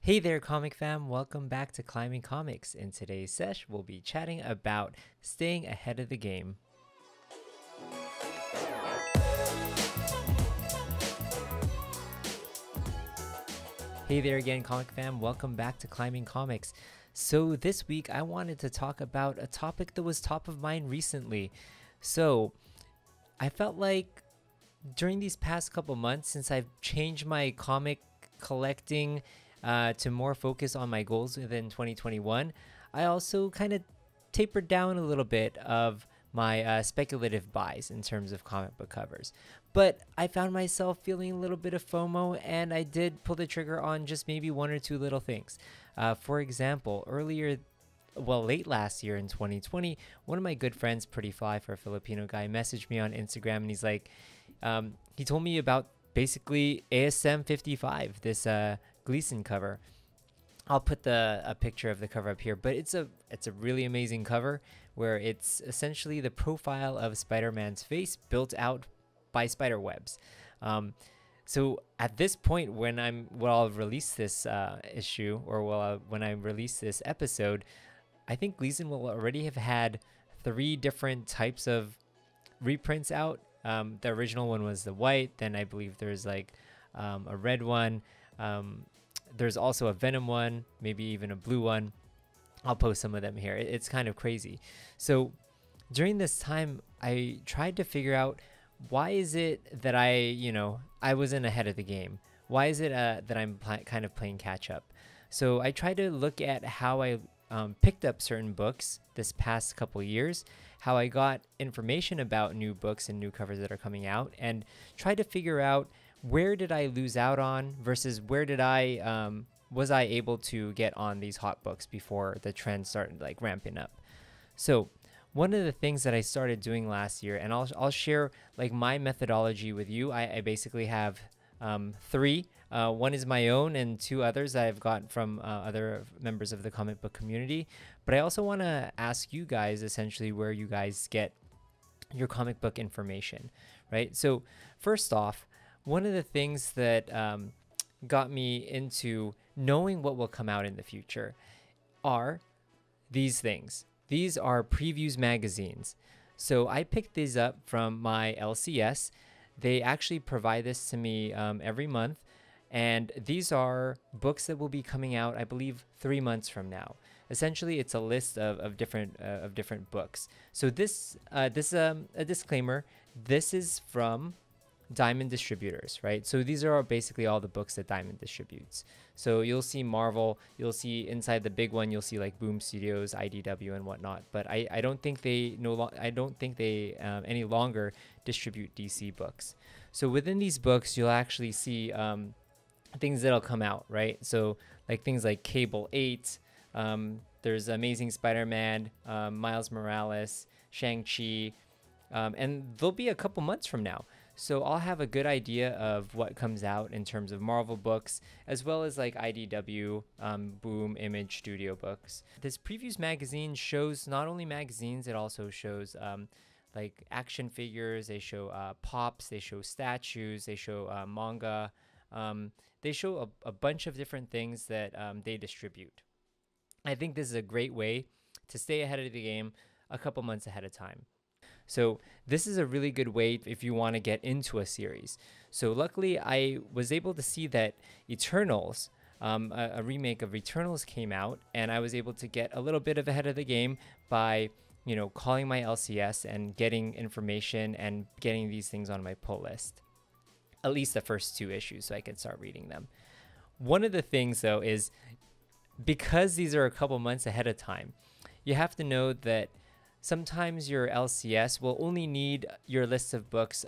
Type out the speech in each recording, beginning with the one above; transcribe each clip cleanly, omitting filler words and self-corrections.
Hey there, comic fam! Welcome back to Climbing Comics. In today's sesh, we'll be chatting about staying ahead of the game. Hey there again, comic fam! Welcome back to Climbing Comics. So this week, I wanted to talk about a topic that was top of mind recently. So I felt like during these past couple months, since I've changed my comic collecting to more focus on my goals within 2021, I also kind of tapered down a little bit of my speculative buys in terms of comic book covers. But I found myself feeling a little bit of FOMO, and I did pull the trigger on just maybe one or two little things. For example, late last year in 2020, one of my good friends, Pretty Fly for a Filipino guy, messaged me on Instagram, and he's like, he told me about basically ASM 55, this Gleason cover. I'll put a picture of the cover up here, but it's a really amazing cover where it's essentially the profile of Spider-Man's face built out by spider webs. So at this point, when I'll release this issue, or when I release this episode, I think Gleason will already have had 3 different types of reprints out. The original one was the white, then I believe there's like a red one. There's also a Venom one, maybe even a blue one. I'll post some of them here. It's kind of crazy. So during this time, I tried to figure out, why is it that I wasn't ahead of the game? Why is it that I'm kind of playing catch up? So I tried to look at how I picked up certain books this past couple years, how I got information about new books and new covers that are coming out, and tried to figure out, where did I lose out on versus where did was I able to get on these hot books before the trend started like ramping up. So one of the things that I started doing last year, and I'll share like my methodology with you. I basically have 3. One is my own, and 2 others that I've gotten from other members of the comic book community. But I also want to ask you guys essentially where you guys get your comic book information, right? So first off, one of the things that got me into knowing what will come out in the future are these things. These are previews magazines. So I picked these up from my LCS. They actually provide this to me every month. And these are books that will be coming out, I believe, 3 months from now. Essentially, it's a list of different books. So this a disclaimer. This is from Diamond Distributors, right? So these are basically all the books that Diamond distributes. So you'll see Marvel, you'll see inside the big one, you'll see like Boom Studios, IDW, and whatnot. But I don't think they any longer distribute DC books. So within these books, you'll actually see things that'll come out, right? So like things like Cable 8, there's Amazing Spider-Man, Miles Morales, Shang-Chi, and they'll be a couple months from now. So I'll have a good idea of what comes out in terms of Marvel books, as well as like IDW, Boom, Image Studio books. This Previews magazine shows not only magazines, it also shows like action figures, they show pops, they show statues, they show manga. They show a bunch of different things that they distribute. I think this is a great way to stay ahead of the game a couple months ahead of time. So this is a really good way if you want to get into a series. So luckily, I was able to see that Eternals, a remake of Eternals came out, and I was able to get a little bit of ahead of the game by, calling my LCS and getting information and getting these things on my pull list. At least the first 2 issues, so I could start reading them. One of the things, though, is because these are a couple months ahead of time, you have to know that sometimes your LCS will only need your list of books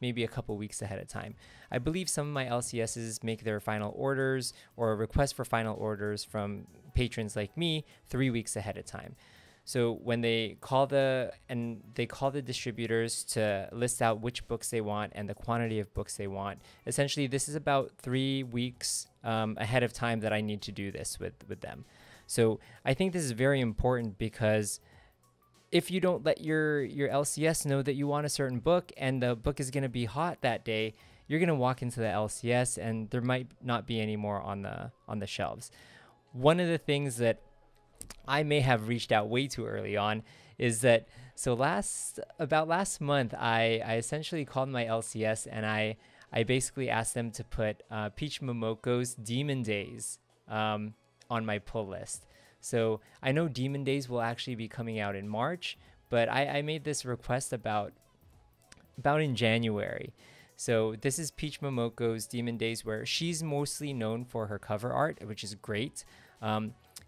maybe a couple weeks ahead of time. I believe some of my LCSs make their final orders or request for final orders from patrons like me 3 weeks ahead of time. So when they call the distributors to list out which books they want and the quantity of books they want, essentially this is about 3 weeks ahead of time that I need to do this with them. So I think this is very important, because if you don't let your LCS know that you want a certain book and the book is going to be hot that day, you're gonna walk into the LCS and there might not be any more on the shelves. One of the things that I may have reached out way too early on is that about last month I essentially called my LCS and I basically asked them to put Peach Momoko's Demon Days on my pull list. So I know Demon Days will actually be coming out in March, but I made this request about in January. So this is Peach Momoko's Demon Days, where she's mostly known for her cover art, which is great.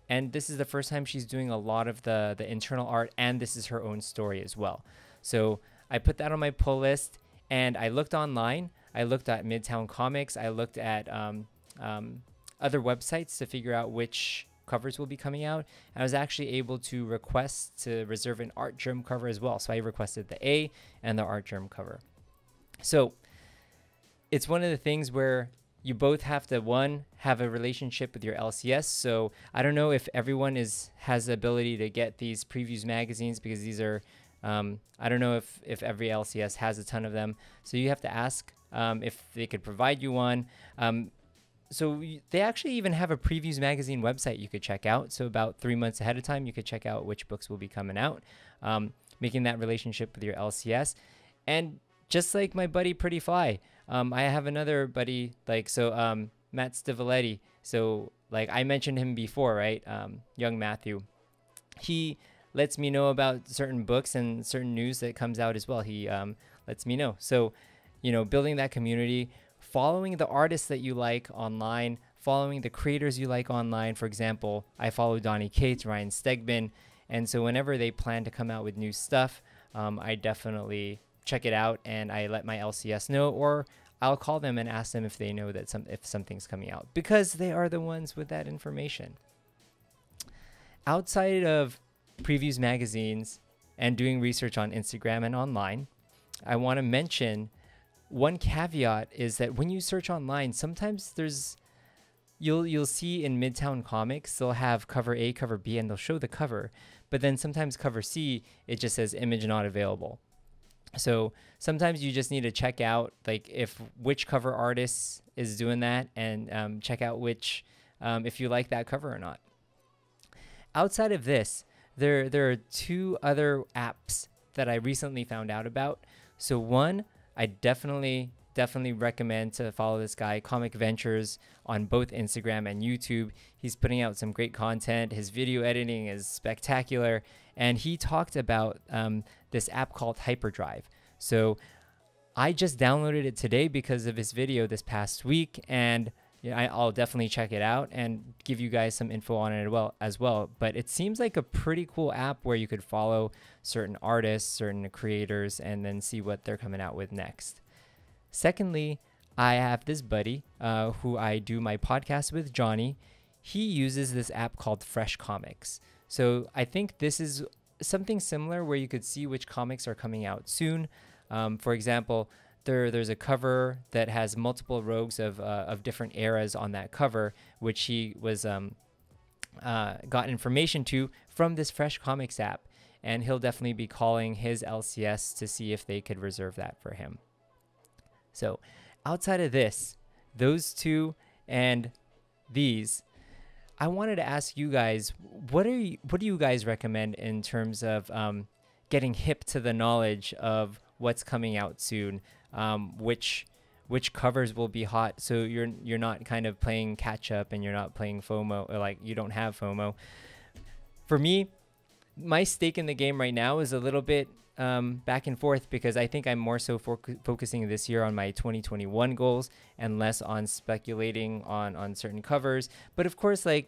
And this is the first time she's doing a lot of the internal art, and this is her own story as well. So I put that on my pull list, and I looked online. I looked at Midtown Comics. I looked at other websites to figure out which covers will be coming out. And I was actually able to request to reserve an art germ cover as well. So I requested the A and the art germ cover. So it's one of the things where you both have to, have a relationship with your LCS. So I don't know if everyone has the ability to get these previews magazines, because these are, I don't know if every LCS has a ton of them. So you have to ask if they could provide you one. They actually even have a previews magazine website you could check out. So about 3 months ahead of time, you could check out which books will be coming out, making that relationship with your LCS. And just like my buddy Pretty Fly, I have another buddy, Matt Stivoletti. So like I mentioned him before, right? Young Matthew. He lets me know about certain books and certain news that comes out as well. He lets me know. So, building that community, following the artists that you like online, following the creators you like online. For example, I follow Donnie Cates, Ryan Stegman. And so whenever they plan to come out with new stuff, I definitely check it out and I let my LCS know, or I'll call them and ask them if they know that if something's coming out, because they are the ones with that information. Outside of previews magazines and doing research on Instagram and online, I want to mention one caveat is that when you search online, sometimes you'll see in Midtown Comics, they'll have cover A, cover B, and they'll show the cover. But then sometimes cover C, it just says image not available. So sometimes you just need to check out which cover artist is doing that, and check out if you like that cover or not. Outside of this, there are two other apps that I recently found out about. So one, I definitely recommend to follow this guy, Comic Ventures, on both Instagram and YouTube. He's putting out some great content. His video editing is spectacular. And he talked about this app called Hyperdrive. So I just downloaded it today because of his video this past week. And I'll definitely check it out and give you guys some info on it as well. But it seems like a pretty cool app where you could follow certain artists, certain creators, and then see what they're coming out with next. Secondly, I have this buddy who I do my podcast with, Johnny. He uses this app called Fresh Comics. So I think this is something similar where you could see which comics are coming out soon. For example, there's a cover that has multiple rogues of different eras on that cover, which he was got information to from this Fresh Comics app. And he'll definitely be calling his LCS to see if they could reserve that for him. So outside of those two and these, I wanted to ask you guys, what do you guys recommend in terms of getting hip to the knowledge of what's coming out soon? Which covers will be hot, so you're not kind of playing catch up and you're not playing FOMO, or you don't have FOMO. For me, my stake in the game right now is a little bit back and forth, because I think I'm more so focusing this year on my 2021 goals and less on speculating on certain covers. But of course, there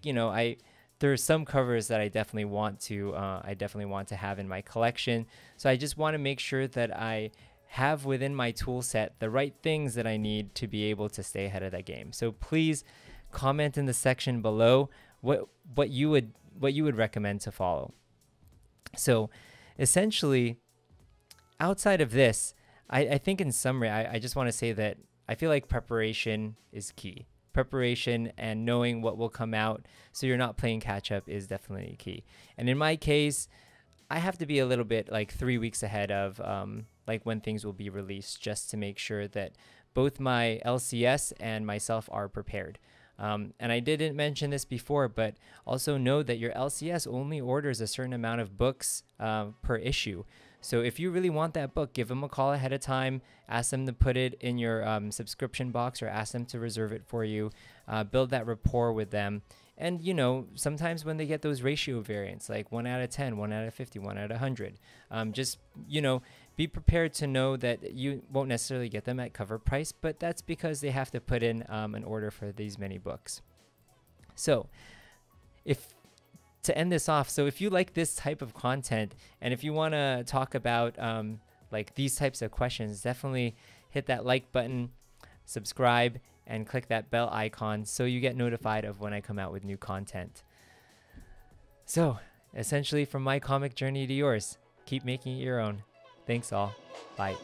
are some covers that I definitely want to have in my collection. So I just want to make sure that I have within my tool set the right things that I need to be able to stay ahead of that game. So please comment in the section below what you would recommend to follow. So essentially, outside of this, I think in summary, I just want to say that I feel like preparation is key. Preparation and knowing what will come out so you're not playing catch up is definitely key. And in my case, I have to be a little bit 3 weeks ahead of when things will be released, just to make sure that both my LCS and myself are prepared. And I didn't mention this before, but also know that your LCS only orders a certain amount of books per issue. So if you really want that book, give them a call ahead of time, ask them to put it in your subscription box, or ask them to reserve it for you, build that rapport with them. And, you know, sometimes when they get those ratio variants, like 1 out of 10, 1 out of 50, 1 out of 100, just, you know, be prepared to know that you won't necessarily get them at cover price, but that's because they have to put in an order for these many books. So to end this off, so if you like this type of content, and if you want to talk about like these types of questions, definitely hit that like button, subscribe, and click that bell icon so you get notified of when I come out with new content. So essentially, from my comic journey to yours, keep making it your own. Thanks all. Bye.